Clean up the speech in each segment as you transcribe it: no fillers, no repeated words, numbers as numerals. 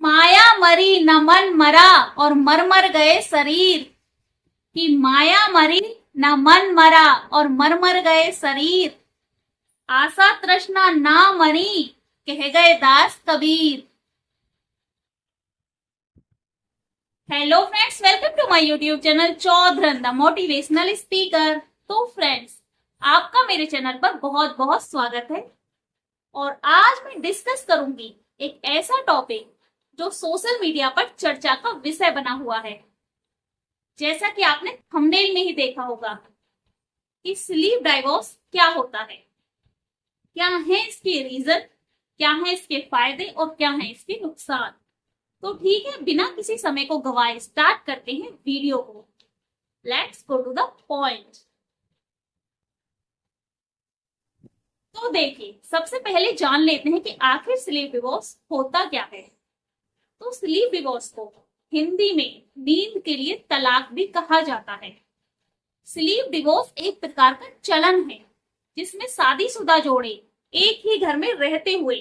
माया मरी न मन मरा और मर मर गए शरीर। कि माया मरी न मन मरा और मर मर गए शरीर। आशा तृष्णा ना मरी कह गए Das Kabir. Hello friends, welcome to my YouTube channel Chaudharan the motivational speaker. तो फ्रेंड्स, आपका मेरे चैनल पर बहुत बहुत स्वागत है। और आज मैं डिस्कस करूंगी एक ऐसा टॉपिक जो सोशल मीडिया पर चर्चा का विषय बना हुआ है। जैसा कि आपने थंबनेल में ही देखा होगा कि स्लीप डाइवोर्स क्या होता है, क्या है इसके रीजन, क्या है इसके फायदे और क्या है इसके नुकसान। तो ठीक है, बिना किसी समय को गवाए स्टार्ट करते हैं वीडियो को। Let's go to the point. तो देखिए, सबसे पहले जान लेते हैं कि आखिर स्लीप डिवोर्स होता क्या है। तो स्लीप डिवोर्स को हिंदी में नींद के लिए तलाक भी कहा जाता है। स्लीप डिवोर्स एक प्रकार का चलन है जिसमें शादीशुदा जोड़े एक ही घर में रहते हुए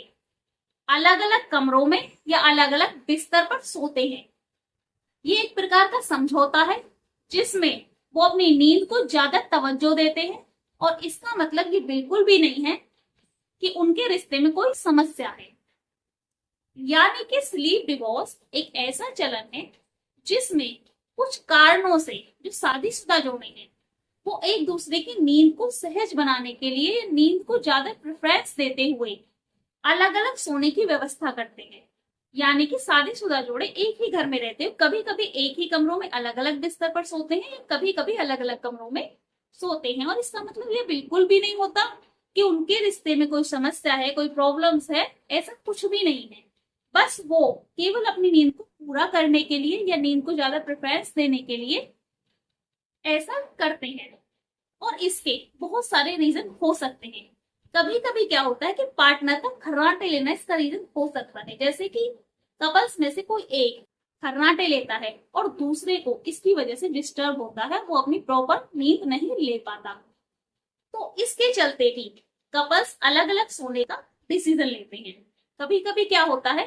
अलग अलग कमरों में या अलग अलग बिस्तर पर सोते हैं। ये एक प्रकार का समझौता है जिसमें वो अपनी नींद को ज्यादा तवज्जो देते हैं, और इसका मतलब ये बिल्कुल भी नहीं है कि उनके रिश्ते में कोई समस्या है। यानी कि स्लीप डिवोर्स एक ऐसा चलन है जिसमें कुछ कारणों से जो शादीशुदा जोड़े हैं वो एक दूसरे की नींद को सहज बनाने के लिए नींद को ज्यादा प्रेफरेंस देते हुए अलग अलग सोने की व्यवस्था करते हैं। यानी कि शादीशुदा जोड़े एक ही घर में रहते हैं, कभी कभी एक ही कमरों में अलग अलग बिस्तर पर सोते हैं या कभी कभी अलग अलग कमरों में सोते हैं। और इसका मतलब ये बिल्कुल भी नहीं होता कि उनके रिश्ते में कोई समस्या है, कोई प्रॉब्लम्स है, ऐसा कुछ भी नहीं है। बस वो केवल अपनी नींद को पूरा करने के लिए या नींद को ज्यादा प्रेफरेंस देने के लिए ऐसा करते हैं। और इसके बहुत सारे रीजन हो सकते हैं। कभी कभी क्या होता है कि पार्टनर का खर्राटे लेना इसका रीजन हो सकता है। जैसे कि कपल्स में से कोई एक खर्राटे लेता है और दूसरे को इसकी वजह से डिस्टर्ब होता है, वो अपनी प्रॉपर नींद नहीं ले पाता। तो इसके चलते भी कपल्स अलग अलग सोने का डिसीजन लेते हैं। कभी कभी क्या होता है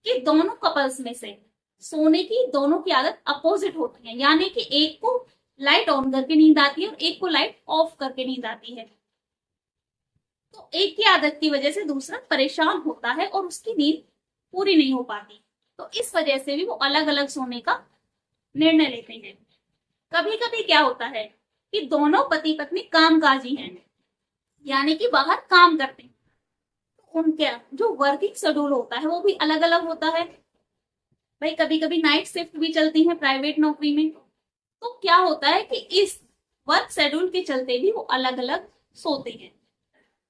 कि दोनों कपल्स में से सोने की दोनों की आदत अपोजिट होती है। यानी कि एक को लाइट ऑन करके नींद आती है और एक को लाइट ऑफ करके नींद आती है। तो एक की आदत की वजह से दूसरा परेशान होता है और उसकी नींद पूरी नहीं हो पाती। तो इस वजह से भी वो अलग अलग सोने का निर्णय लेते हैं। कभी कभी क्या होता है कि दोनों पति पत्नी कामकाजी हैं, यानी कि बाहर काम करते हैं। तो उनका जो वर्किंग शेड्यूल होता है वो भी अलग अलग होता है। भाई कभी कभी नाइट शिफ्ट भी चलती है प्राइवेट नौकरी में। तो क्या होता है कि इस वर्क शेड्यूल के चलते भी वो अलग अलग सोते हैं।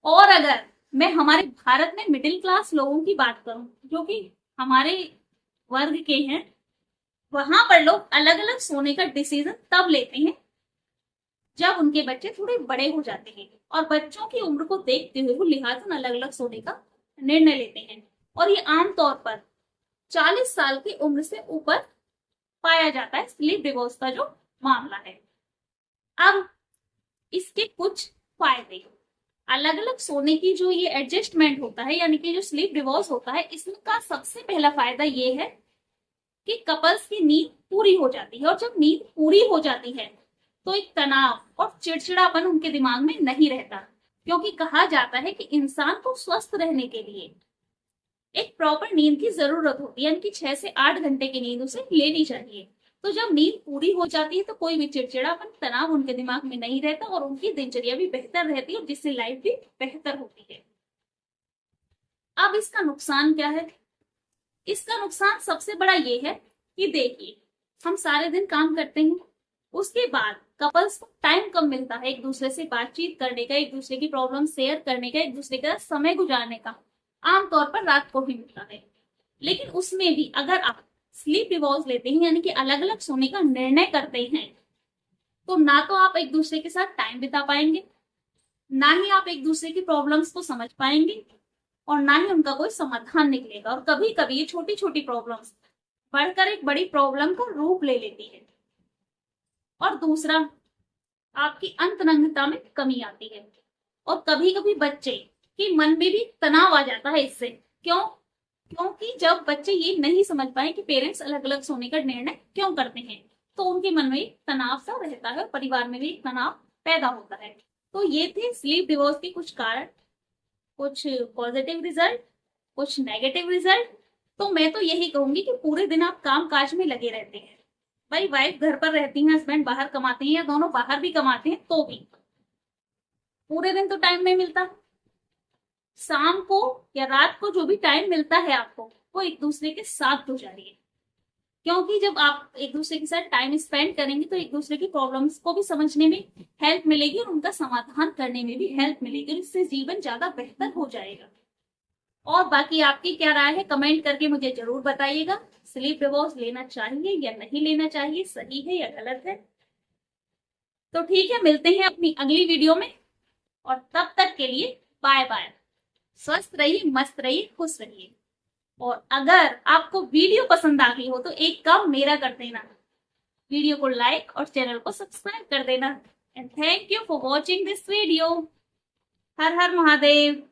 और अगर मैं हमारे भारत में मिडिल क्लास लोगों की बात करूं जो कि हमारे वर्ग के हैं, वहां पर लोग अलग अलग सोने का डिसीजन तब लेते हैं जब उनके बच्चे थोड़े बड़े हो जाते हैं और बच्चों की उम्र को देखते हुए वो लिहाजन अलग अलग सोने का निर्णय लेते हैं। और ये आमतौर पर 40 साल की उम्र से ऊपर पाया जाता है स्लीप डिवोर्स का जो मामला है। अब इसके कुछ फायदे, अलग अलग सोने की जो ये एडजस्टमेंट होता है यानी कि जो स्लीप डिवोर्स होता है, इसका सबसे पहला फायदा ये है कि कपल्स की नींद पूरी हो जाती है। और जब नींद पूरी हो जाती है तो एक तनाव और चिड़चिड़ापन उनके दिमाग में नहीं रहता, क्योंकि कहा जाता है कि इंसान को स्वस्थ रहने के लिए एक प्रॉपर नींद की जरूरत होती है, यानी कि 6 से 8 घंटे की नींद उसे लेनी चाहिए। तो जब नींद पूरी हो जाती है तो कोई भी चिड़चिड़ापन, तनाव उनके दिमाग में नहीं रहता और उनकी दिनचर्या भी बेहतर रहती है और जिससे लाइफ भी बेहतर होती है। अब इसका नुकसान क्या है? इसका नुकसान सबसे बड़ा ये है कि देखिए, हम सारे दिन काम करते हैं, उसके बाद कपल्स को टाइम कम मिलता है एक दूसरे से बातचीत करने का, एक दूसरे की प्रॉब्लम शेयर करने का, एक दूसरे के साथ समय गुजारने का। आमतौर पर रात को ही मिलता है। लेकिन उसमें भी अगर आप स्लीप डिवोर्स लेते हैं यानी कि अलग अलग सोने का निर्णय करते हैं, तो ना तो आप एक दूसरे के साथ टाइम बिता पाएंगे, ना ही आप एक दूसरे की प्रॉब्लम्स को समझ पाएंगे, और ना ही उनका कोई समाधान निकलेगा। और कभी कभी ये छोटी छोटी प्रॉब्लम्स बढ़कर एक बड़ी प्रॉब्लम का रूप ले लेती है। और दूसरा, आपकी अंतरंगता में कमी आती है। और कभी कभी बच्चे के मन में भी तनाव आ जाता है इससे। क्यों? क्योंकि जब बच्चे ये नहीं समझ पाए कि पेरेंट्स अलग अलग सोने का निर्णय क्यों करते हैं, तो उनके मन में तनाव सा रहता है और परिवार में भी तनाव पैदा होता है। तो ये थे स्लीप डिवोर्स के कुछ कारण, कुछ पॉजिटिव रिजल्ट, कुछ नेगेटिव रिजल्ट। तो मैं तो यही कहूंगी कि पूरे दिन आप काम काज में लगे रहते हैं, भाई वाइफ घर पर रहती है, हस्बैंड बाहर कमाते हैं या दोनों बाहर भी कमाते हैं, तो भी पूरे दिन तो टाइम नहीं मिलता। शाम को या रात को जो भी टाइम मिलता है आपको, वो एक दूसरे के साथ गुजारिए। क्योंकि जब आप एक दूसरे के साथ टाइम स्पेंड करेंगे तो एक दूसरे की प्रॉब्लम्स को भी समझने में हेल्प मिलेगी और उनका समाधान करने में भी हेल्प मिलेगी। इससे जीवन ज्यादा बेहतर हो जाएगा। और बाकी आपकी क्या राय है कमेंट करके मुझे जरूर बताइएगा। स्लीप डिवोर्स लेना चाहिए या नहीं लेना चाहिए, सही है या गलत है। तो ठीक है, मिलते हैं अपनी अगली वीडियो में, और तब तक के लिए बाय बाय। स्वस्थ रहिए, मस्त रहिए, खुश रहिए। और अगर आपको वीडियो पसंद आ गई हो तो एक काम मेरा कर देना, वीडियो को लाइक और चैनल को सब्सक्राइब कर देना। And thank you for watching this video. Her her Mahadev.